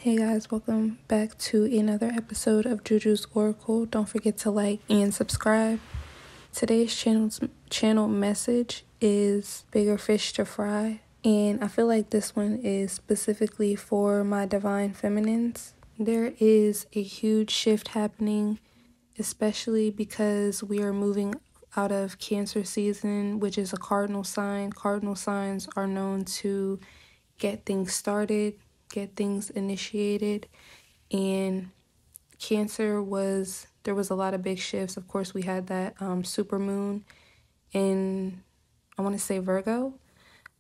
Hey guys, welcome back to another episode of Juju's Oracle. Don't forget to like and subscribe. Today's channel message is bigger fish to fry, and I feel like this one is specifically for my divine feminines. There is a huge shift happening, especially because we are moving out of Cancer season, which is a cardinal sign. Cardinal signs are known to get things started, get things initiated, and Cancer there was a lot of big shifts. Of course, we had that super moon in, I want to say Virgo.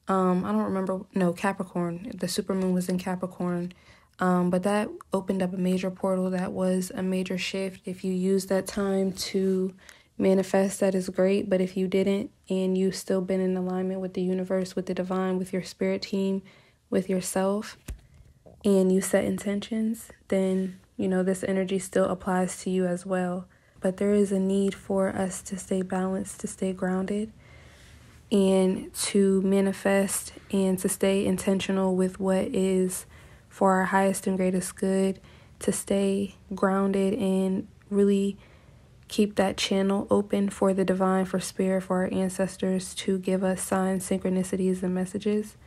I don't remember. No, Capricorn. The super moon was in Capricorn. But that opened up a major portal. That was a major shift. If you use that time to manifest, that is great. But if you didn't, and you've still been in alignment with the universe, with the divine, with your spirit team, with yourself, and you set intentions, then, this energy still applies to you as well. But there is a need for us to stay balanced, to stay grounded, and to manifest and to stay intentional with what is for our highest and greatest good, to stay grounded and really keep that channel open for the divine, for spirit, for our ancestors to give us signs, synchronicities, and messages.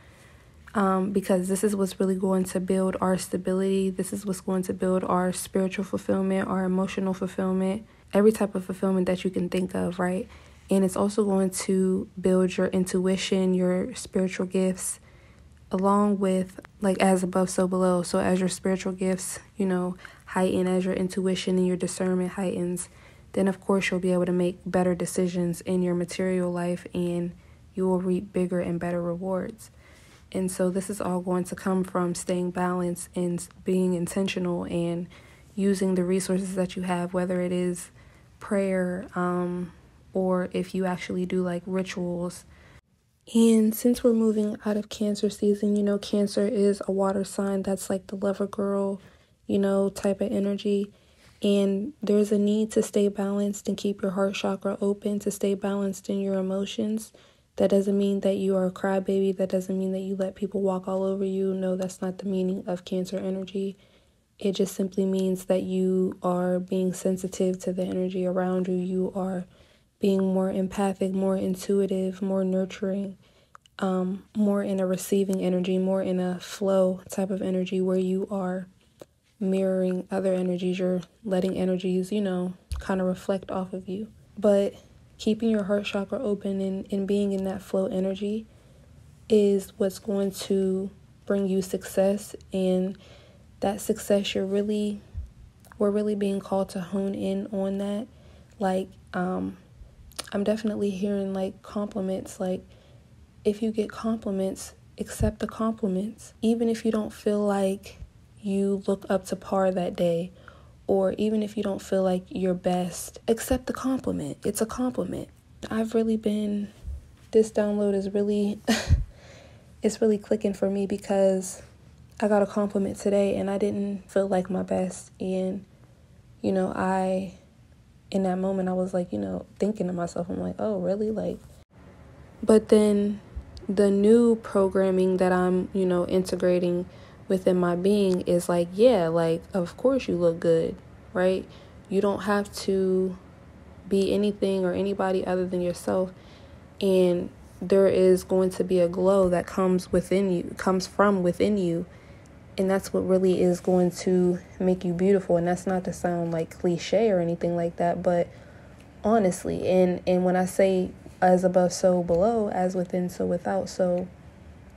Because this is what's really going to build our stability. This is what's going to build our spiritual fulfillment, our emotional fulfillment, every type of fulfillment that you can think of, right? And it's also going to build your intuition, your spiritual gifts, along with as above, so below. So as your spiritual gifts, heighten, as your intuition and your discernment heightens, then of course you'll be able to make better decisions in your material life, and you will reap bigger and better rewards. And so this is all going to come from staying balanced and being intentional and using the resources that you have, whether it is prayer, or if you actually do rituals. And since we're moving out of Cancer season, Cancer is a water sign. That's like the lover girl, type of energy. And there's a need to stay balanced and keep your heart chakra open, to stay balanced in your emotions. That doesn't mean that you are a crybaby. That doesn't mean that you let people walk all over you. No, that's not the meaning of Cancer energy. It just simply means that you are being sensitive to the energy around you. You are being more empathic, more intuitive, more nurturing, more in a receiving energy, more in a flow type of energy where you are mirroring other energies. You're letting energies, kind of reflect off of you. But keeping your heart chakra open and being in that flow energy is what's going to bring you success. And that success, we're really being called to hone in on that. I'm definitely hearing compliments. If you get compliments, accept the compliments. Even if you don't feel like you look up to par that day, or even if you don't feel like you're best, accept the compliment. It's a compliment. This download is really, it's really clicking for me, because I got a compliment today and I didn't feel like my best. And, in that moment, I was thinking to myself, I'm like, oh, really? But then the new programming that I'm, integrating within my being is of course you look good, right? You don't have to be anything or anybody other than yourself. And there is going to be a glow that comes from within you. And that's what really is going to make you beautiful. And that's not to sound cliche or anything like that, but honestly, and when I say as above, so below, as within, so without, so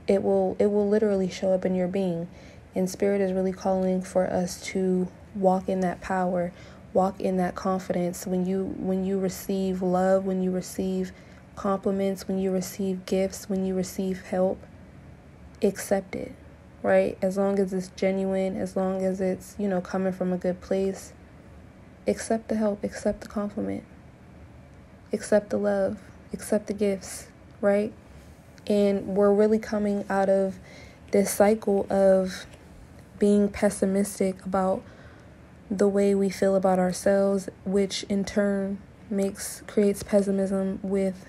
it will literally show up in your being. And Spirit is really calling for us to walk in that power, walk in that confidence. When you receive love, when you receive compliments, when you receive gifts, when you receive help, accept it, right? As long as it's genuine, as long as it's, coming from a good place, accept the help, accept the compliment, accept the love, accept the gifts, right? And we're really coming out of this cycle of being pessimistic about the way we feel about ourselves, which in turn creates pessimism with,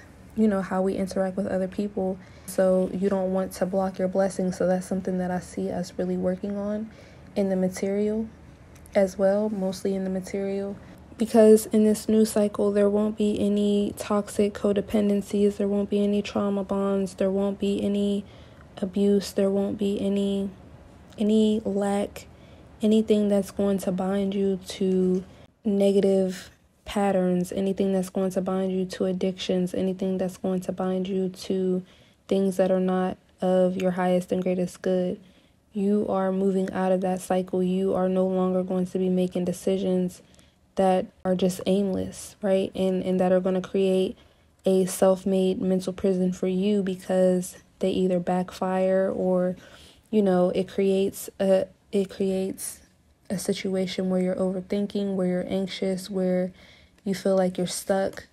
how we interact with other people. So you don't want to block your blessings. So that's something that I see us really working on. in the material as well, mostly in the material. Because in this new cycle, there won't be any toxic codependencies, there won't be any trauma bonds, there won't be any abuse, there won't be any lack, anything that's going to bind you to negative patterns, anything that's going to bind you to addictions, anything that's going to bind you to things that are not of your highest and greatest good. You are moving out of that cycle. You are no longer going to be making decisions that are just aimless, right? And that are going to create a self-made mental prison for you, because they either backfire or, it creates a situation where you're overthinking, where you're anxious, where you feel like you're stuck,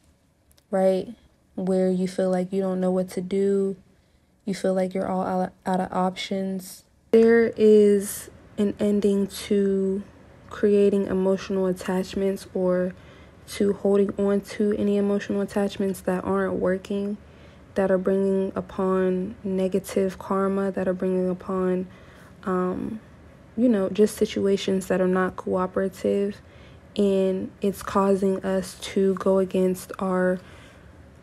right? Where you feel like you don't know what to do. You feel like you're all out of options. There is an ending to creating emotional attachments, or to holding on to any emotional attachments that aren't working, that are bringing upon negative karma, that are bringing upon, just situations that are not cooperative. And it's causing us to go against our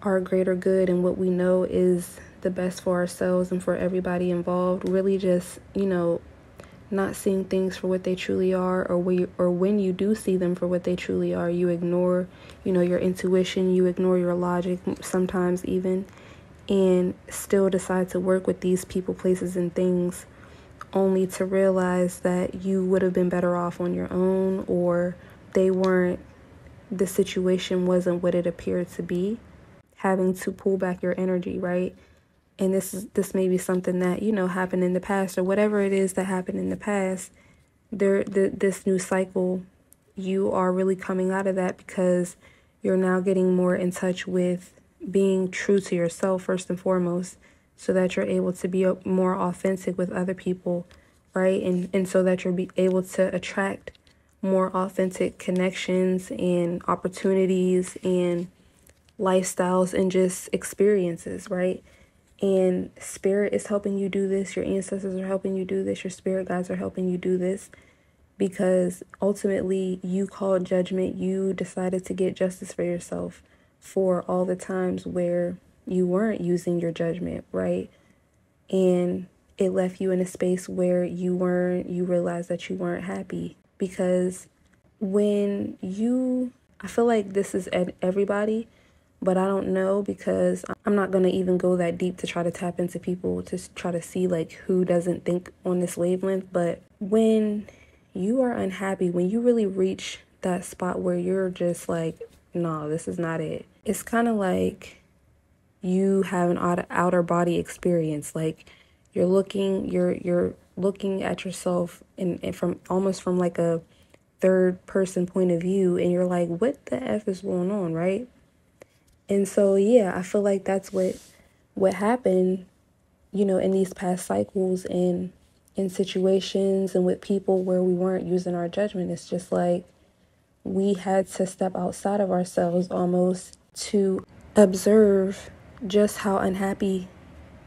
greater good and what we know is the best for ourselves and for everybody involved. Really just, not seeing things for what they truly are, or when you do see them for what they truly are, you ignore, your intuition, you ignore your logic sometimes even, and still decide to work with these people, places, and things, only to realize that you would have been better off on your own, or the situation wasn't what it appeared to be. Having to pull back your energy, right? And this may be something that, happened in the past, or whatever it is that happened in the past. This new cycle, you are really coming out of that, because you're now getting more in touch with being true to yourself first and foremost, so that you're able to be more authentic with other people, right? And so that you're able to attract more authentic connections and opportunities and lifestyles and just experiences, right? And spirit is helping you do this. Your ancestors are helping you do this. Your spirit guides are helping you do this, because ultimately you called judgment. You decided to get justice for yourself for all the times where you weren't using your judgment, right? And it left you in a space where you realized that you weren't happy. Because I feel like this is at everybody, but I don't know, because I'm not going to even go that deep to try to tap into people to try to see like who doesn't think on this wavelength. But when you are unhappy, when you really reach that spot where you're just like, no, this is not it. It's kind of like you have an outer body experience. Like you're looking at yourself and from almost from like a third person point of view, and you're like, what the F is going on, right? And so, yeah, I feel like that's what happened, in these past cycles and in situations and with people where we weren't using our judgment. It's just like we had to step outside of ourselves almost to observe just how unhappy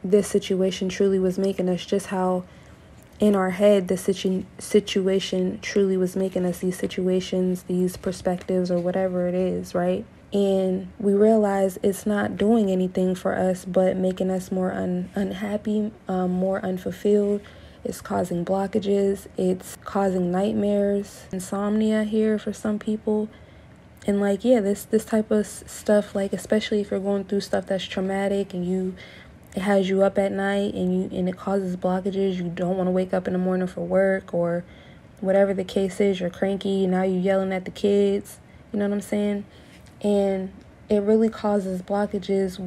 this situation truly was making us, just how in our head the situation truly was making us, these situations, these perspectives, or whatever it is, right? And we realize it's not doing anything for us but making us more unhappy, more unfulfilled. It's causing blockages. It's causing nightmares, insomnia here for some people. And like, yeah, this type of stuff, like especially if you're going through stuff that's traumatic and it has you up at night and it causes blockages. You don't want to wake up in the morning for work, or whatever the case is. You're cranky. Now you're yelling at the kids. You know what I'm saying? And it really causes blockages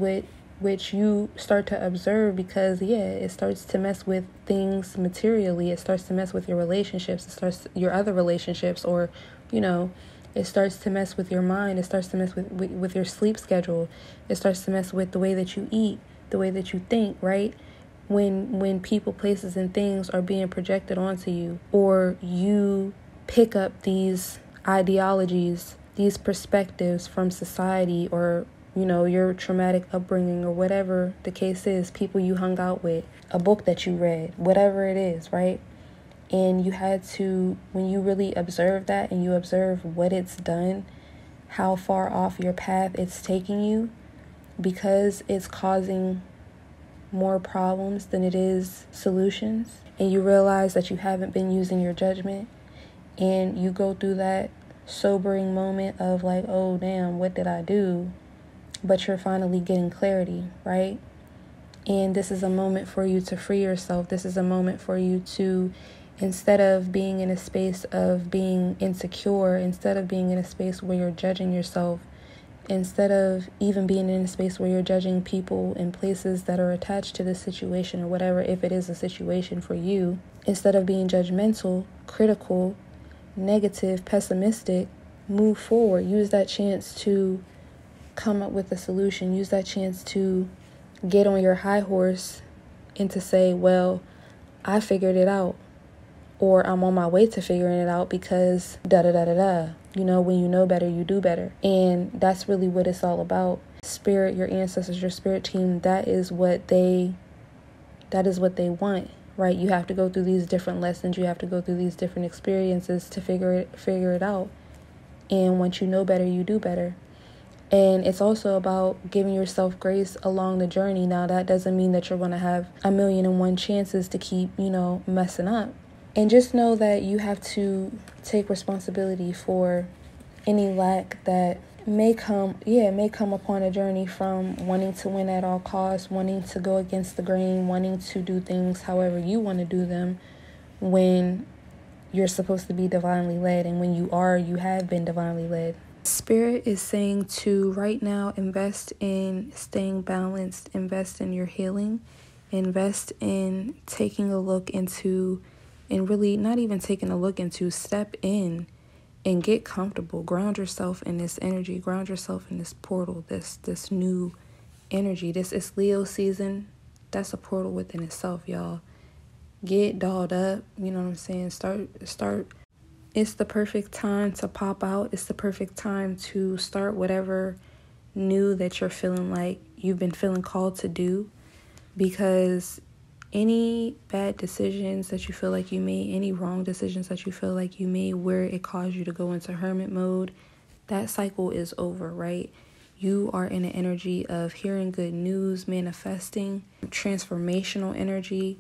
which you start to observe, because, yeah, it starts to mess with things materially. It starts to mess with your relationships. It starts your other relationships, or, it starts to mess with your mind. It starts to mess with your sleep schedule. It starts to mess with the way that you eat, the way that you think, right? When people, places, and things are being projected onto you, or you pick up these ideologies, these perspectives from society, or, your traumatic upbringing, or whatever the case is, people you hung out with, a book that you read, whatever it is, right? And you had to, when you really observe that and you observe what it's done, how far off your path it's taking you, because it's causing more problems than it is solutions, and you realize that you haven't been using your judgment, and you go through that sobering moment of like, oh damn, what did I do? But you're finally getting clarity, right? And this is a moment for you to free yourself. This is a moment for you to, instead of being in a space of being insecure, instead of being in a space where you're judging yourself, instead of even being in a space where you're judging people and places that are attached to this situation or whatever, if it is a situation for you, instead of being judgmental, critical, negative, pessimistic, move forward. Use that chance to come up with a solution. Use that chance to get on your high horse and to say, well, I figured it out, or I'm on my way to figuring it out because da-da-da-da-da. You know, when you know better, you do better. And that's really what it's all about. Spirit, your ancestors, your spirit team, that is what they want, right? You have to go through these different lessons. You have to go through these different experiences to figure it out. And once you know better, you do better. And it's also about giving yourself grace along the journey. Now, that doesn't mean that you're going to have 1,000,001 chances to keep, messing up. And just know that you have to take responsibility for any lack that may come upon a journey, from wanting to win at all costs, wanting to go against the grain, wanting to do things however you want to do them, when you're supposed to be divinely led, and when you have been divinely led. Spirit is saying to right now invest in staying balanced, invest in your healing, invest in taking a look into, and really not even taking a look into, step in and get comfortable. Ground yourself in this energy, ground yourself in this portal, this new energy. This is Leo season. That's a portal within itself, y'all. Get dolled up, you know what I'm saying? Start. It's the perfect time to pop out. It's the perfect time to start whatever new that you're feeling like you've been feeling called to do, because any bad decisions that you feel like you made, any wrong decisions that you feel like you made where it caused you to go into hermit mode, that cycle is over, right? You are in an energy of hearing good news, manifesting, transformational energy,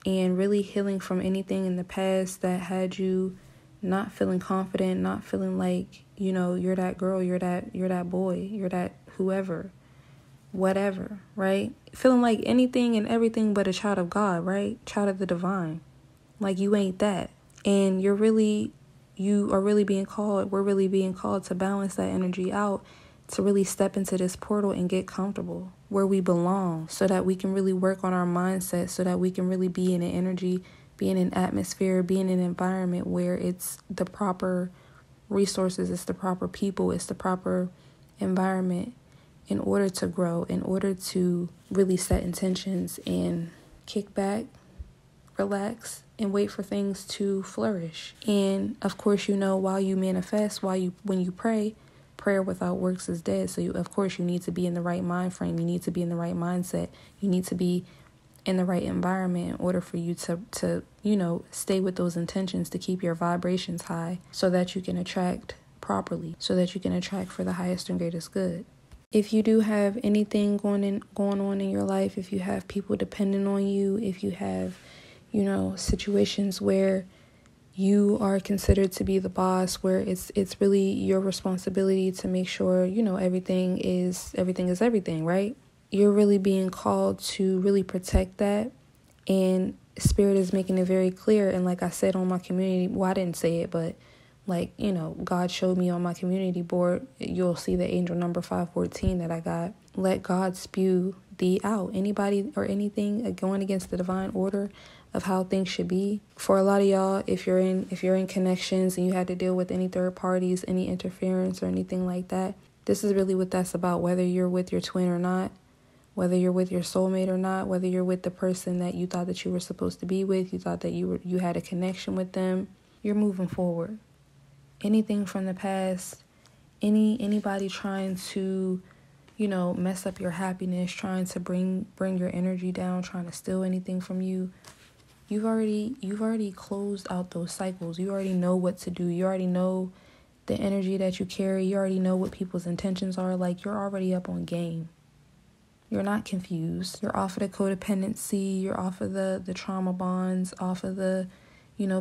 and really healing from anything in the past that had you not feeling confident, not feeling like, you're that girl, you're that boy, you're that whoever, whatever, right? Feeling like anything and everything but a child of God, right? Child of the divine. Like you ain't that. And you are really being called, we're really being called to balance that energy out, to really step into this portal and get comfortable where we belong, so that we can really work on our mindset, so that we can really be in an energy, be in an atmosphere, be in an environment where it's the proper resources, it's the proper people, it's the proper environment in order to grow, in order to really set intentions and kick back, relax, and wait for things to flourish. And of course, while you manifest, when you pray, prayer without works is dead. So you need to be in the right mind frame. You need to be in the right mindset. You need to be in the right environment in order for you to stay with those intentions, to keep your vibrations high, so that you can attract properly, so that you can attract for the highest and greatest good. If you do have anything going on in your life, if you have people depending on you, if you have, situations where you are considered to be the boss, where it's really your responsibility to make sure, everything is everything, right? You're really being called to really protect that. And Spirit is making it very clear. And like I said on my community, I didn't say it, but God showed me on my community board, you'll see the angel number 514 that I got. Let God spew thee out. Anybody or anything going against the divine order of how things should be. For a lot of y'all, if you're in connections and you had to deal with any third parties, any interference or anything like that, this is really what that's about. Whether you're with your twin or not, whether you're with your soulmate or not, whether you're with the person that you thought that you were supposed to be with, you thought that you had a connection with them, you're moving forward. Anything from the past, anybody trying to, mess up your happiness, trying to bring your energy down, trying to steal anything from you, you've already closed out those cycles. You already know what to do. You already know the energy that you carry. You already know what people's intentions are. Like, you're already up on game. You're not confused. You're off of the codependency. You're off of the trauma bonds, off of the,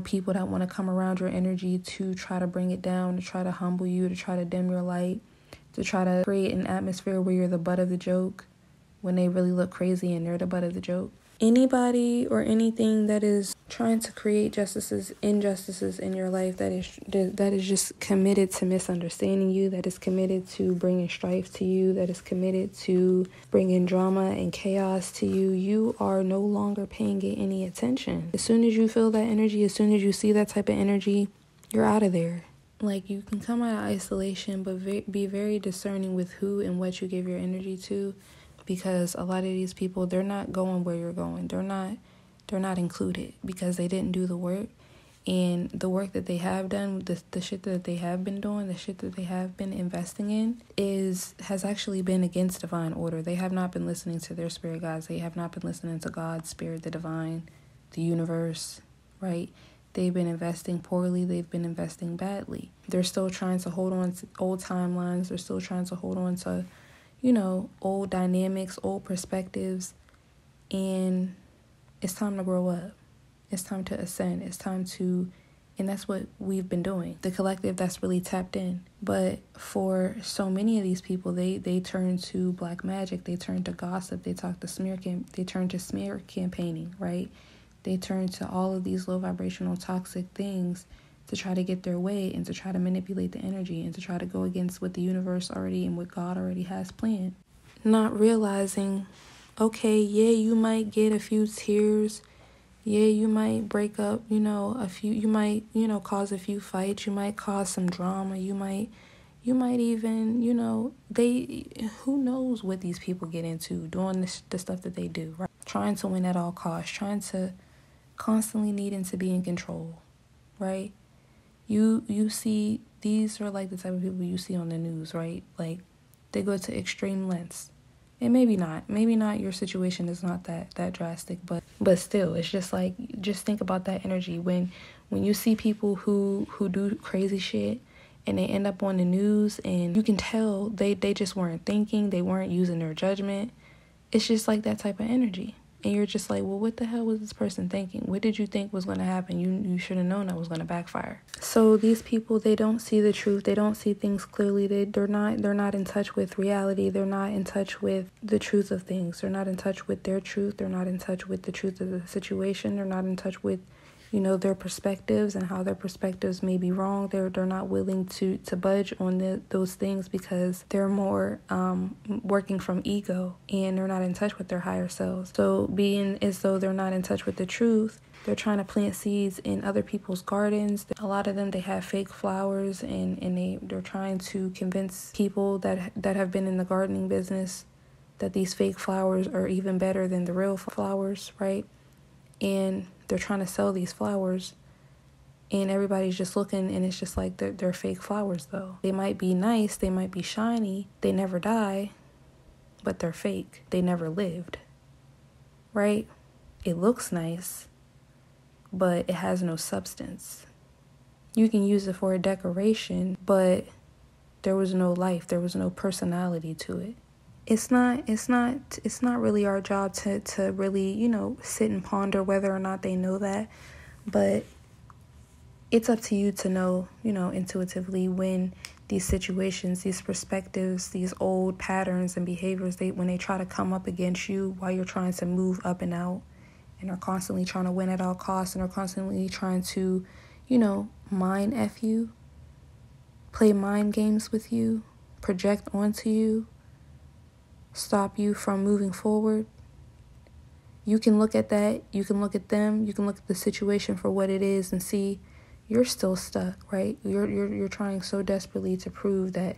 people that want to come around your energy to try to bring it down, to try to humble you, to try to dim your light, to try to create an atmosphere where you're the butt of the joke when they really look crazy and they're the butt of the joke. Anybody or anything that is trying to create injustices in your life, that is just committed to misunderstanding you, that is committed to bringing strife to you, that is committed to bringing drama and chaos to you, you are no longer paying it any attention. As soon as you feel that energy, as soon as you see that type of energy, you're out of there. Like, you can come out of isolation, but be very discerning with who and what you give your energy to. Because a lot of these people, they're not going where you're going. They're not included because they didn't do the work. And the work that they have done, the shit that they have been doing, the shit that they have been investing in has actually been against divine order. They have not been listening to their spirit guides. They have not been listening to God, spirit, the divine, the universe, right? They've been investing poorly. They've been investing badly. They're still trying to hold on to old timelines. They're still trying to hold on to old dynamics, old perspectives, and it's time to grow up. It's time to ascend. It's time to, and that's what we've been doing. The collective that's really tapped in. But for so many of these people, they turn to black magic. They turn to gossip. They turn to smear campaigning, right? They turn to all of these low vibrational toxic things to try to get their way and to try to manipulate the energy and to try to go against what the universe already and what God already has planned. Not realizing, okay, yeah, you might get a few tears. Yeah, you might break up, you might, cause a few fights. You might cause some drama. You might even, who knows what these people get into doing the stuff that they do, right? Trying to win at all costs, trying to constantly needing to be in control, right? You see, these are like the type of people you see on the news, right? Like, they go to extreme lengths. And maybe not your situation is not that drastic, but still, it's just like, just think about that energy when you see people who do crazy shit and they end up on the news and you can tell they just weren't thinking, they weren't using their judgment. It's just like that type of energy. And you're just like, well, what the hell was this person thinking? What did you think was going to happen? You should have known that was going to backfire. So these people, they don't see the truth. They don't see things clearly. They're not in touch with reality. They're not in touch with the truth of things. They're not in touch with their truth. They're not in touch with the truth of the situation. They're not in touch with their perspectives and how their perspectives may be wrong. They're not willing to budge on those things because they're more working from ego and they're not in touch with their higher selves. So being as though they're not in touch with the truth, they're trying to plant seeds in other people's gardens. A lot of them, they have fake flowers and they're trying to convince people that have been in the gardening business that these fake flowers are even better than the real flowers, right? And they're trying to sell these flowers and everybody's just looking and it's just like they're fake flowers though. They might be nice, they might be shiny, they never die, but they're fake. They never lived, right? It looks nice, but it has no substance. You can use it for a decoration, but there was no life, there was no personality to it. It's not really our job to really, sit and ponder whether or not they know that. But it's up to you to know, intuitively when these situations, these perspectives, these old patterns and behaviors, when they try to come up against you while you're trying to move up and out and are constantly trying to win at all costs and are constantly trying to, mind F you, play mind games with you, project onto you, stop you from moving forward. You can look at that, you can look at them, you can look at the situation for what it is and see you're still stuck, right? You're trying so desperately to prove that,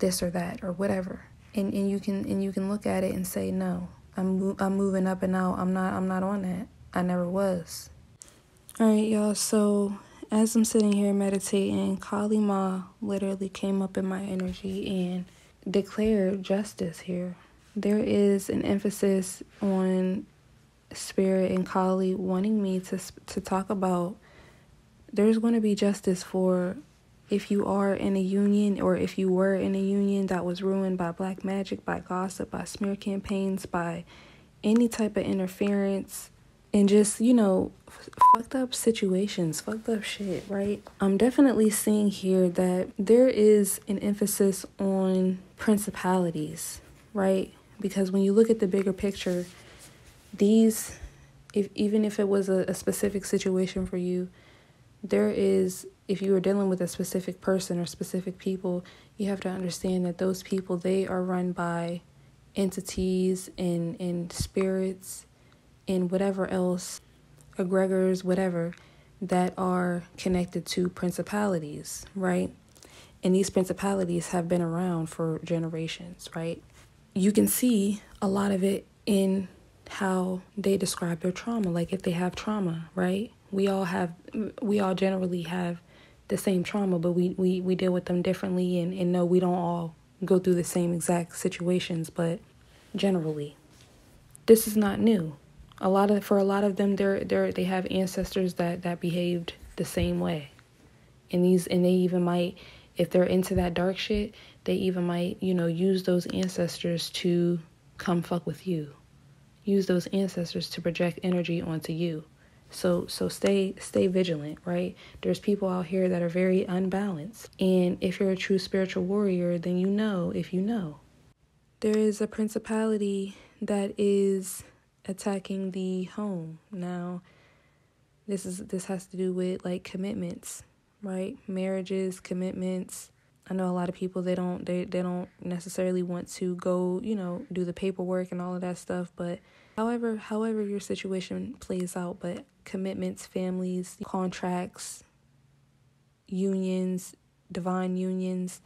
this or that or whatever. And you can look at it and say, no, I'm moving up and out. I'm not on that. I never was. All right, y'all. So as I'm sitting here meditating, Kali Ma literally came up in my energy and declared justice here. There is an emphasis on Spirit and Kali wanting me to talk about there's going to be justice for if you are in a union, or if you were in a union that was ruined by black magic, by gossip, by smear campaigns, by any type of interference, and just, fucked up situations, fucked up shit, right? I'm definitely seeing here that there is an emphasis on principalities, right? Because when you look at the bigger picture, these, even if it was a specific situation for you, there is, if you are dealing with a specific person or specific people, you have to understand that those people, they are run by entities and spirits and whatever else, egregors, whatever, that are connected to principalities, right? And these principalities have been around for generations, right? You can see a lot of it in how they describe their trauma. Like if they have trauma, right? We all generally have the same trauma, but we deal with them differently, and no, we don't all go through the same exact situations, but generally, this is not new. For a lot of them, they have ancestors that behaved the same way, and they even might, if they're into that dark shit, they even might, use those ancestors to come fuck with you, use those ancestors to project energy onto you. So stay vigilant, right? There's people out here that are very unbalanced. And if you're a true spiritual warrior, then you know if you know. There is a principality that is attacking the home. Now, this has to do with like commitments, right? Marriages, commitments. I know a lot of people, they don't necessarily want to go, do the paperwork and all of that stuff, but however your situation plays out, but commitments, families, contracts, unions, divine unions,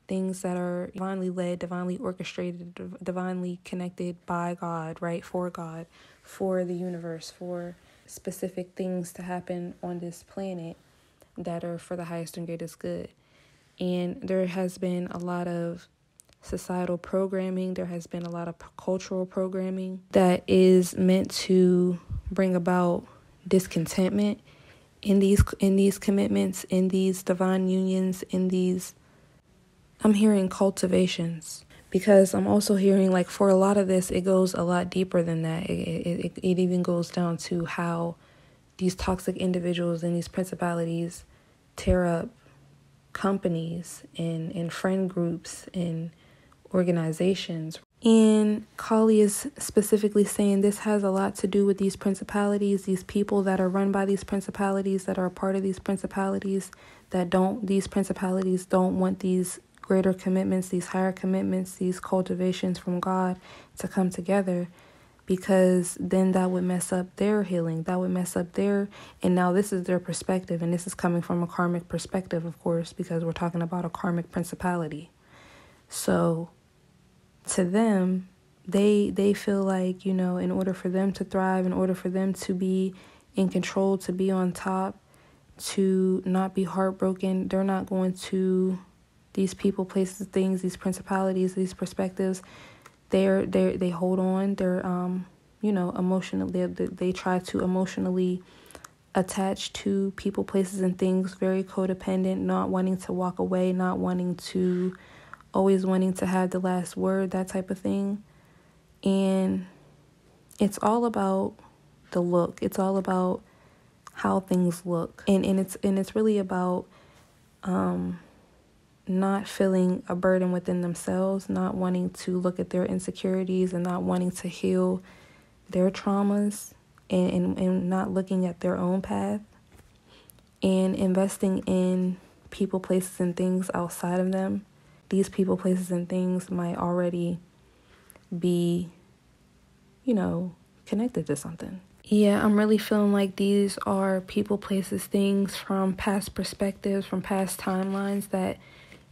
things that are divinely led, divinely orchestrated, divinely connected by God, right? For God, for the universe, for specific things to happen on this planet that are for the highest and greatest good. And there has been a lot of societal programming. There has been a lot of cultural programming that is meant to bring about discontentment in these commitments, in these divine unions, in these, I'm hearing cultivations, because I'm also hearing like for a lot of this, it goes a lot deeper than that. It even goes down to how these toxic individuals and these principalities tear up companies and friend groups and organizations. And Kali is specifically saying this has a lot to do with these principalities, these people that are run by these principalities, that are a part of these principalities, these principalities don't want these greater commitments, these higher commitments, these cultivations from God to come together, because then that would mess up their healing. That would mess up and now this is their perspective, and this is coming from a karmic perspective, of course, because we're talking about a karmic principality. So to them, they feel like, in order for them to thrive, in order for them to be in control, to be on top, to not be heartbroken, they're not going to these people, places, things, these principalities, these perspectives. They hold on. They're emotionally. They try to emotionally attach to people, places, and things. Very codependent, not wanting to walk away, not wanting to, always wanting to have the last word, that type of thing. And it's all about the look. It's all about how things look, and it's really about not feeling a burden within themselves, not wanting to look at their insecurities and not wanting to heal their traumas, and not looking at their own path, and investing in people, places, and things outside of them. These people, places, and things might already be, connected to something. Yeah, I'm really feeling like these are people, places, things from past perspectives, from past timelines that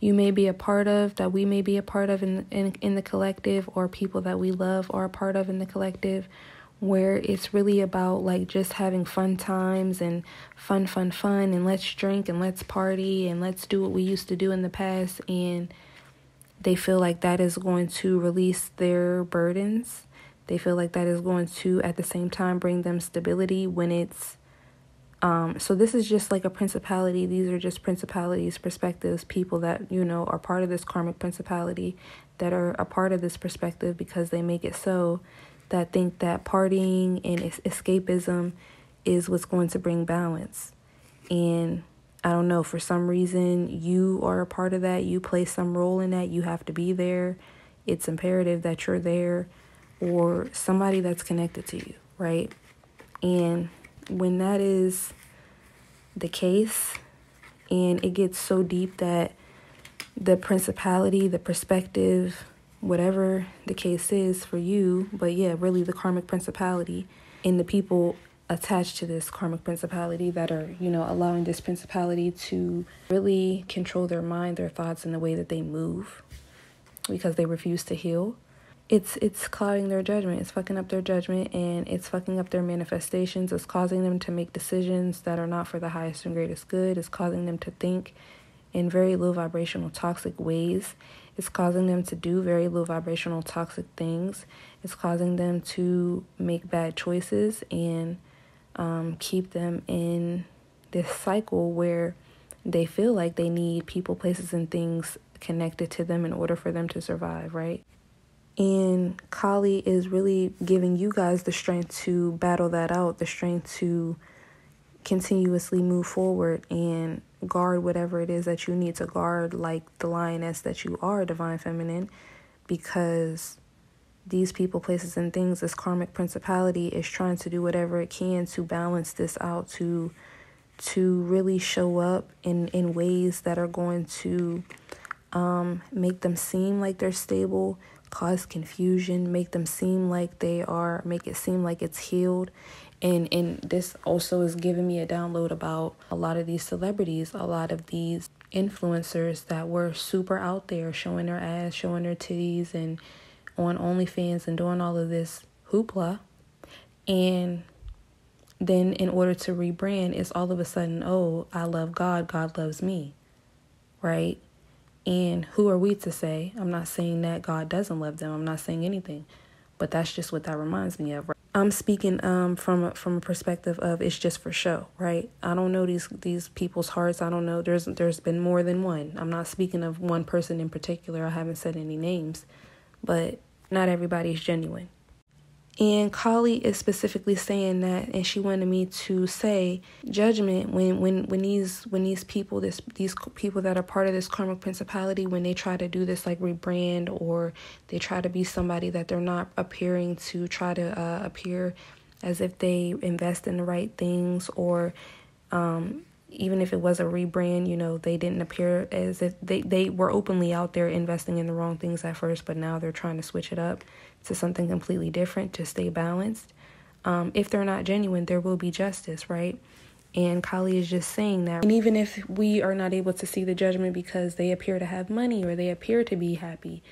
you may be a part of, that we may be a part of in the collective, or people that we love are a part of in the collective, where it's really about like just having fun times and fun, and let's drink and let's party and let's do what we used to do in the past. And they feel like that is going to release their burdens. They feel like that is going to, at the same time, bring them stability when it's so this is just like a principality. These are just principalities, perspectives, people that, are part of this karmic principality, that are a part of this perspective because they make it so, that think that partying and escapism is what's going to bring balance. And I don't know, for some reason, you are a part of that. You play some role in that. You have to be there. It's imperative that you're there, or somebody that's connected to you, right? And when that is the case, and it gets so deep that the principality, the perspective, whatever the case is for you, but yeah, really the karmic principality and the people attached to this karmic principality that are, allowing this principality to really control their mind, their thoughts, and the way that they move because they refuse to heal. It's clouding their judgment. It's fucking up their judgment, and it's fucking up their manifestations. It's causing them to make decisions that are not for the highest and greatest good. It's causing them to think in very low vibrational toxic ways. It's causing them to do very low vibrational toxic things. It's causing them to make bad choices and keep them in this cycle where they feel like they need people, places, and things connected to them in order for them to survive, right? And Kali is really giving you guys the strength to battle that out, the strength to continuously move forward and guard whatever it is that you need to guard, like the lioness that you are, divine feminine, because these people, places, and things, this karmic principality is trying to do whatever it can to balance this out, to really show up in ways that are going to make them seem like they're stable, cause confusion, make them seem like they are, make it seem like it's healed. And this also is giving me a download about a lot of these celebrities, a lot of these influencers that were super out there showing their ass, showing their titties, and on OnlyFans and doing all of this hoopla. And then in order to rebrand, it's all of a sudden, oh, I love God, God loves me, right? And who are we to say? I'm not saying that God doesn't love them. I'm not saying anything, but that's just what that reminds me of. Right? I'm speaking from a perspective of it's just for show, right? I don't know these people's hearts. I don't know. There's been more than one. I'm not speaking of one person in particular. I haven't said any names, but not everybody's genuine. And Kali is specifically saying that, and she wanted me to say judgment when these people that are part of this karmic principality, when they try to do this like rebrand, or they try to be somebody that they're not appearing to, try to appear as if they invest in the right things, or even if it was a rebrand, they didn't appear as if they were openly out there investing in the wrong things at first, but now they're trying to switch it up to something completely different to stay balanced. If they're not genuine, there will be justice, right? And Kali is just saying that. And even if we are not able to see the judgment because they appear to have money or they appear to be happy,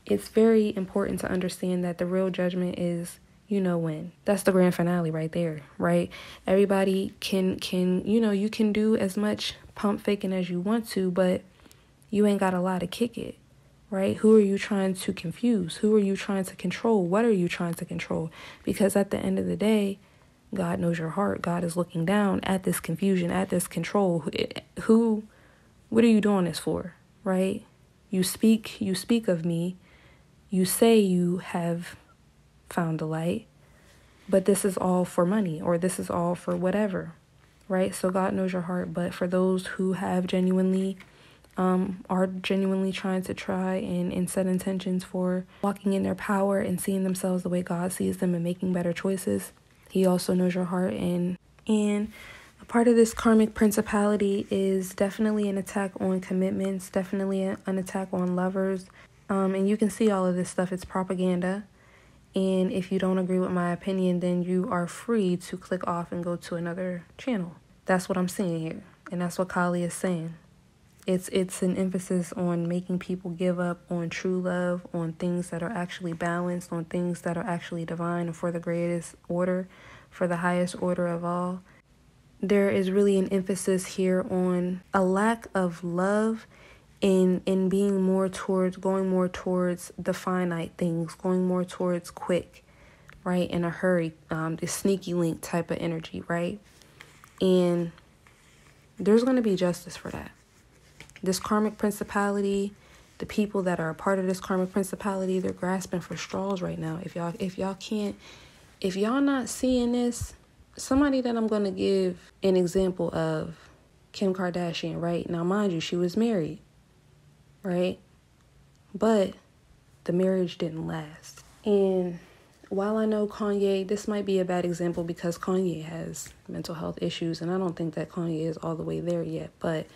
it's very important to understand that the real judgment is, when. That's the grand finale right there, right? Everybody can you can do as much pump faking as you want to, but you ain't got a lot to kick it. Right? Who are you trying to confuse? Who are you trying to control? What are you trying to control? Because at the end of the day, God knows your heart. God is looking down at this confusion, at this control. What are you doing this for? Right? You speak of me. You say you have found the light, but this is all for money, or this is all for whatever. Right? So God knows your heart. But for those who have are genuinely trying and set intentions for walking in their power and seeing themselves the way God sees them and making better choices, He also knows your heart. And a part of this karmic principality is definitely an attack on commitments, definitely an attack on lovers. And you can see all of this stuff. It's propaganda. And if you don't agree with my opinion, then you are free to click off and go to another channel. That's what I'm seeing here. And that's what Kali is saying. It's an emphasis on making people give up on true love, on things that are actually balanced, on things that are actually divine and for the greatest order, for the highest order of all. There is really an emphasis here on a lack of love in being going more towards the finite things, going more towards quick, right? In a hurry, this sneaky link type of energy, right? And there's going to be justice for that. This karmic principality, the people that are a part of this karmic principality, they're grasping for straws right now. If y'all not seeing this, somebody that I'm going to give an example of, Kim Kardashian, right? Now, mind you, she was married, right? But the marriage didn't last. And while I know Kanye, this might be a bad example because Kanye has mental health issues, and I don't think that Kanye is all the way there yet. But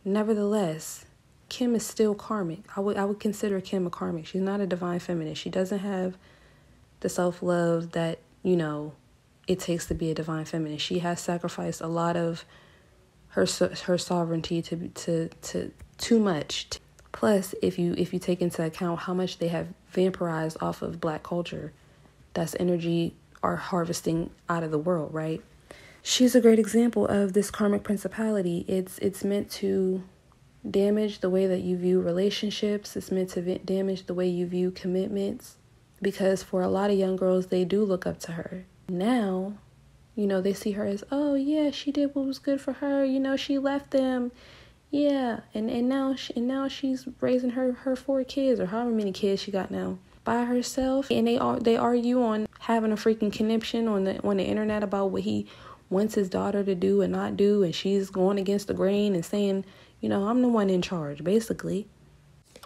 nevertheless, Kim is still karmic. I would consider Kim a karmic. She's not a divine feminine. She doesn't have the self-love that, it takes to be a divine feminine. She has sacrificed a lot of her sovereignty to too much. Plus, if you take into account how much they have vampirized off of Black culture, that's energy are harvesting out of the world, right? She's a great example of this karmic principality. It's meant to damage the way that you view relationships. It's meant to damage the way you view commitments, because for a lot of young girls, they do look up to her. Now, they see her as, oh yeah, she did what was good for her. She left them. Yeah, and now she's raising her 4 kids, or however many kids she got now, by herself. And they argue on having a freaking conniption on the internet about what he wants his daughter to do and not do, and she's going against the grain and saying, I'm the one in charge, basically.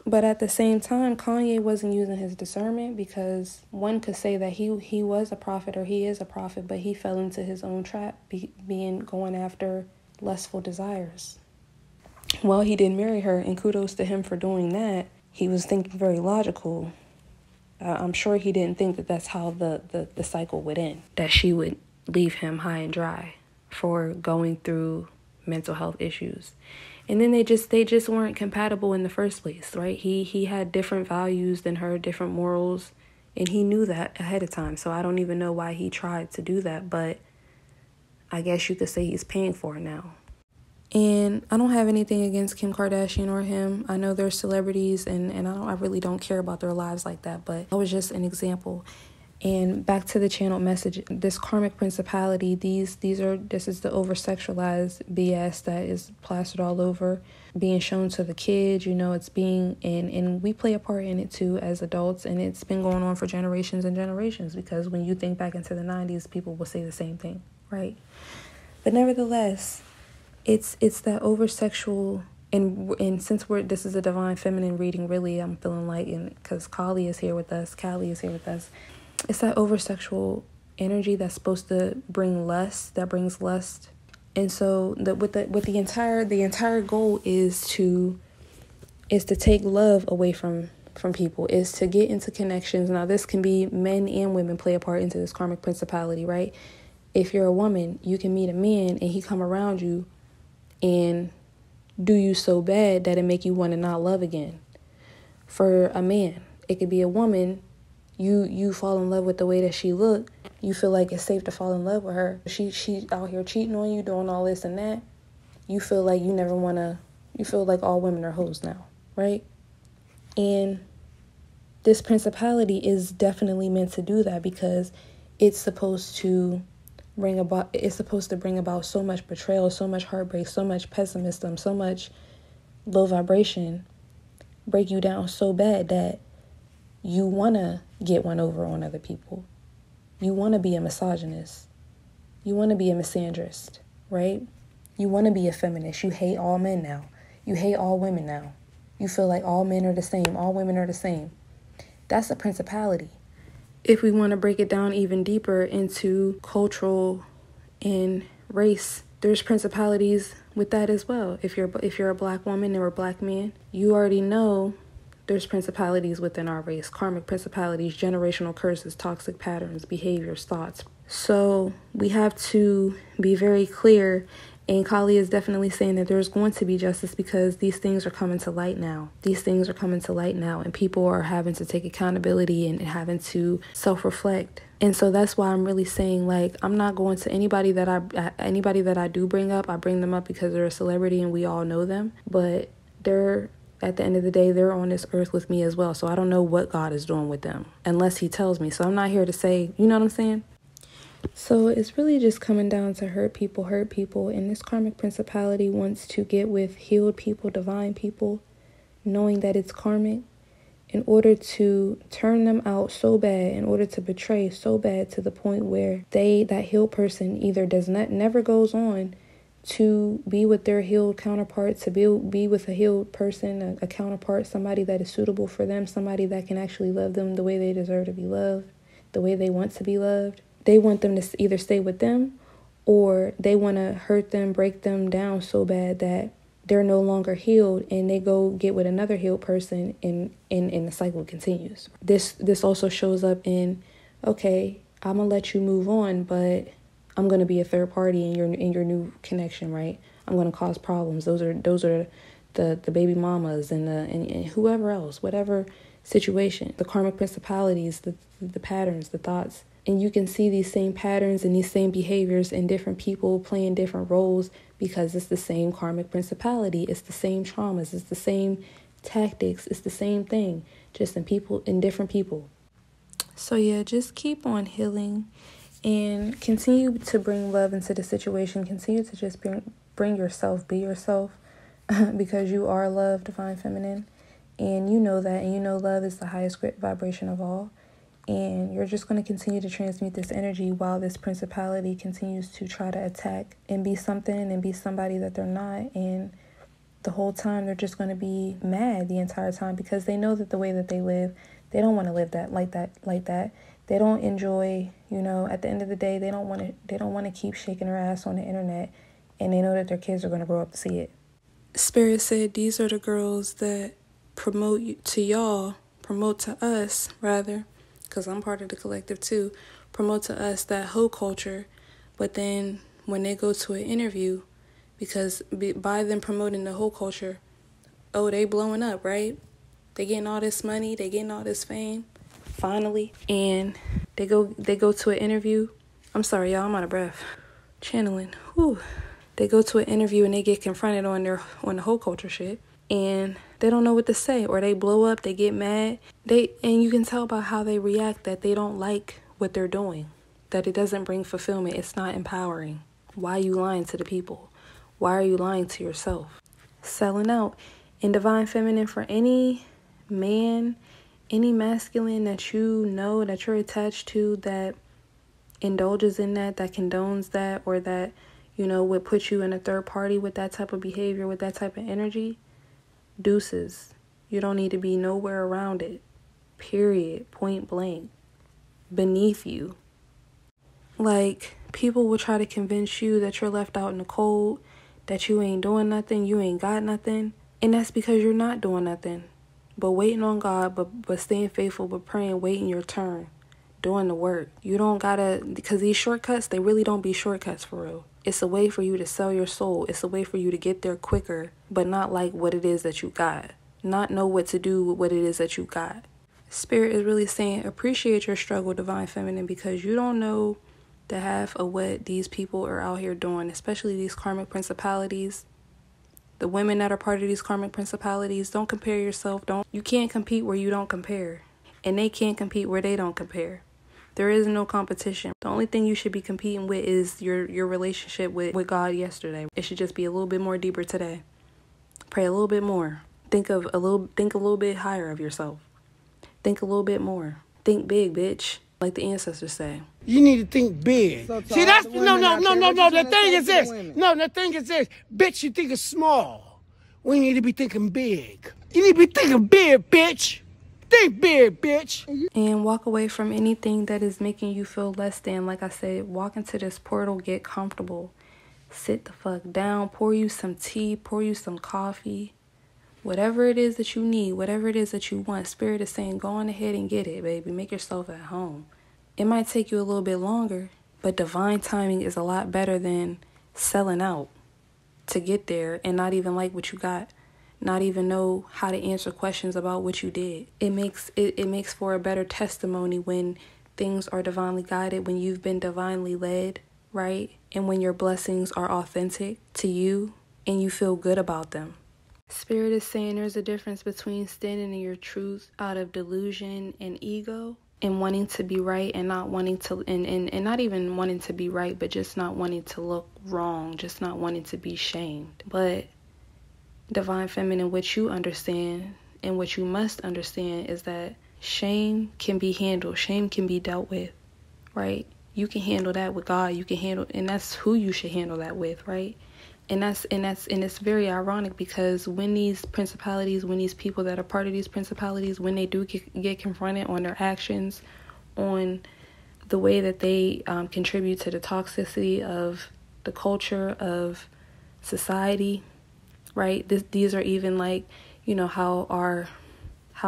But at the same time, Kanye wasn't using his discernment, because one could say that he was a prophet, or he is a prophet, but he fell into his own trap, going after lustful desires. Well, he did marry her, and kudos to him for doing that. He was thinking very logical. I'm sure he didn't think that that's how the cycle would end, that she would leave him high and dry for going through mental health issues. And then they just weren't compatible in the first place, right? He had different values than her, different morals, and he knew that ahead of time. So I don't even know why he tried to do that, but I guess you could say he's paying for it now. And I don't have anything against Kim Kardashian or him. I know they're celebrities, and I really don't care about their lives like that, but that was just an example. And back to the channel message, this karmic principality, this is the over-sexualized BS that is plastered all over, being shown to the kids, it's being, and we play a part in it too as adults, and it's been going on for generations and generations, because when you think back into the 90s, people will say the same thing, right? But nevertheless, it's that over-sexual, and since this is a divine feminine reading, really, I'm feeling like, because Callie is here with us, it's that over-sexual energy that's supposed to bring lust, that brings lust. And so the entire goal is to take love away from people, is to get into connections. Now, this can be men and women play a part into this karmic principality, right? If you're a woman, you can meet a man and he come around you and do you so bad that it make you want to not love again. For a man, it could be a woman. You fall in love with the way that she look. You feel like it's safe to fall in love with her. She out here cheating on you, doing all this and that. You feel like you feel like all women are hoes now, right? And this principality is definitely meant to do that, because it's supposed to bring about so much betrayal, so much heartbreak, so much pessimism, so much low vibration, break you down so bad that you want to get one over on other people. You want to be a misogynist. You want to be a misandrist, right? You want to be a feminist. You hate all men now. You hate all women now. You feel like all men are the same. All women are the same. That's a principality. If we want to break it down even deeper into cultural and race, there's principalities with that as well. If you're a Black woman or a Black man, you already know there's principalities within our race, karmic principalities, generational curses, toxic patterns, behaviors, thoughts. So we have to be very clear, and Kali is definitely saying that there's going to be justice, because these things are coming to light now. And people are having to take accountability and having to self-reflect. And so that's why I'm really saying, like, I'm not going to anybody that I do bring up. I bring them up because they're a celebrity and we all know them, but they're at the end of the day, they're on this earth with me as well. So I don't know what God is doing with them unless he tells me. So I'm not here to say, you know what I'm saying? So it's really just coming down to hurt people. And this karmic principality wants to get with healed people, divine people, knowing that it's karmic, in order to turn them out so bad, in order to betray so bad to the point where that healed person either never goes on to be with their healed counterpart, to be with a healed person, a counterpart, somebody that is suitable for them, somebody that can actually love them the way they deserve to be loved, the way they want to be loved. They want them to either stay with them, or they want to hurt them, break them down so bad that they're no longer healed, and they go get with another healed person, and the cycle continues. This also shows up in, okay, I'm gonna let you move on, but I'm gonna be a third party in your new connection, right? I'm gonna cause problems. Those are the baby mamas and whoever else, whatever situation, the karmic principalities, the patterns, the thoughts. And you can see these same patterns and these same behaviors in different people playing different roles, because it's the same karmic principality. It's the same traumas. It's the same tactics. It's the same thing, just in different people. So yeah, just keep on healing and continue to bring love into the situation. Continue to just bring yourself, be yourself, because you are love, divine feminine. And you know that, and you know love is the highest vibration of all. And you're just going to continue to transmute this energy while this principality continues to try to attack and be something and be somebody that they're not. And the whole time they're just going to be mad the entire time, because they know that the way that they live, they don't want to live like that. They don't enjoy, at the end of the day, they don't want to keep shaking their ass on the internet, and they know that their kids are going to grow up to see it. Spirit said these are the girls that promote to us, rather, because I'm part of the collective too, promote to us that hoe culture. But then when they go to an interview, because by them promoting the hoe culture, oh, they blowing up, right? They getting all this money, they getting all this fame, finally. And they go to an interview. I'm sorry, y'all, I'm out of breath. Channeling. Whew. They go to an interview and they get confronted on the hoe culture shit. And they don't know what to say, or they blow up, they get mad. And you can tell by how they react that they don't like what they're doing, that it doesn't bring fulfillment. It's not empowering. Why are you lying to the people? Why are you lying to yourself? Selling out. In divine feminine, for any man, any masculine that you know that you're attached to that indulges in that condones that, or that, would put you in a third party with that type of behavior, with that type of energy, deuces. You don't need to be nowhere around it. Period. Point blank. Beneath you. Like, people will try to convince you that you're left out in the cold, that you ain't doing nothing, you ain't got nothing. And that's because you're not doing nothing. But waiting on God, but staying faithful, but praying, waiting your turn, doing the work. You don't gotta, because these shortcuts, they really don't be shortcuts for real. It's a way for you to sell your soul. It's a way for you to get there quicker, but not like what it is that you got. Not know what to do with what it is that you got. Spirit is really saying, appreciate your struggle, divine feminine, because you don't know the half of what these people are out here doing, especially these karmic principalities. The women that are part of these karmic principalities, don't compare yourself. You can't compete where you don't compare. And they can't compete where they don't compare. There is no competition. The only thing you should be competing with is your relationship with God yesterday. It should just be a little bit more deeper today. Pray a little bit more. Think a little bit higher of yourself. Think a little bit more. Think big, bitch. Like the ancestors say. You need to think big. So see, that's no. The thing is this. No, the thing is this. Bitch, you think it's small. We need to be thinking big. You need to be thinking big, bitch. Think big, bitch. And walk away from anything that is making you feel less than. Like I said, walk into this portal, get comfortable. Sit the fuck down. Pour you some tea. Pour you some coffee. Whatever it is that you need, whatever it is that you want, Spirit is saying, go on ahead and get it, baby. Make yourself at home. It might take you a little bit longer, but divine timing is a lot better than selling out to get there and not even like what you got, not even know how to answer questions about what you did. It makes for a better testimony when things are divinely guided, when you've been divinely led, right? And when your blessings are authentic to you and you feel good about them. Spirit is saying there's a difference between standing in your truth out of delusion and ego, and wanting to be right and not wanting to, and not even wanting to be right, but just not wanting to look wrong, just not wanting to be shamed. But Divine Feminine, what you understand and what you must understand is that shame can be handled, shame can be dealt with, right? You can handle that with God, you can handle, and that's who you should handle that with, right? And it's very ironic, because when these principalities, when these people that are part of these principalities, when they do get confronted on their actions, on the way that they contribute to the toxicity of the culture of society, right? These are even like, you know, how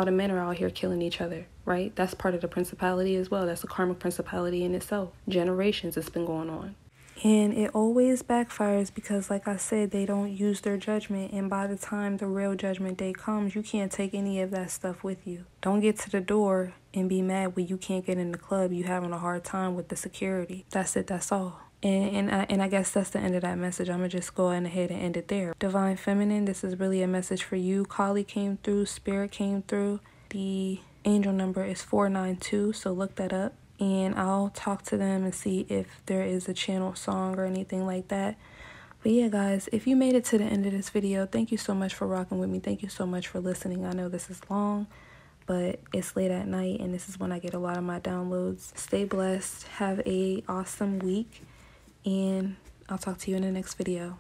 the men are out here killing each other, right? That's part of the principality as well. That's a karmic principality in itself. Generations it's been going on. And it always backfires because, like I said, they don't use their judgment. And by the time the real judgment day comes, you can't take any of that stuff with you. Don't get to the door and be mad when you can't get in the club. You having a hard time with the security. That's it. That's all. And I guess that's the end of that message. I'm going to just go ahead and end it there. Divine Feminine, this is really a message for you. Kali came through. Spirit came through. The angel number is 492, so look that up. And I'll talk to them and see if there is a channel song or anything like that. But yeah, guys, if you made it to the end of this video, thank you so much for rocking with me. Thank you so much for listening. I know this is long, but it's late at night, and this is when I get a lot of my downloads. Stay blessed. Have a awesome week, and I'll talk to you in the next video.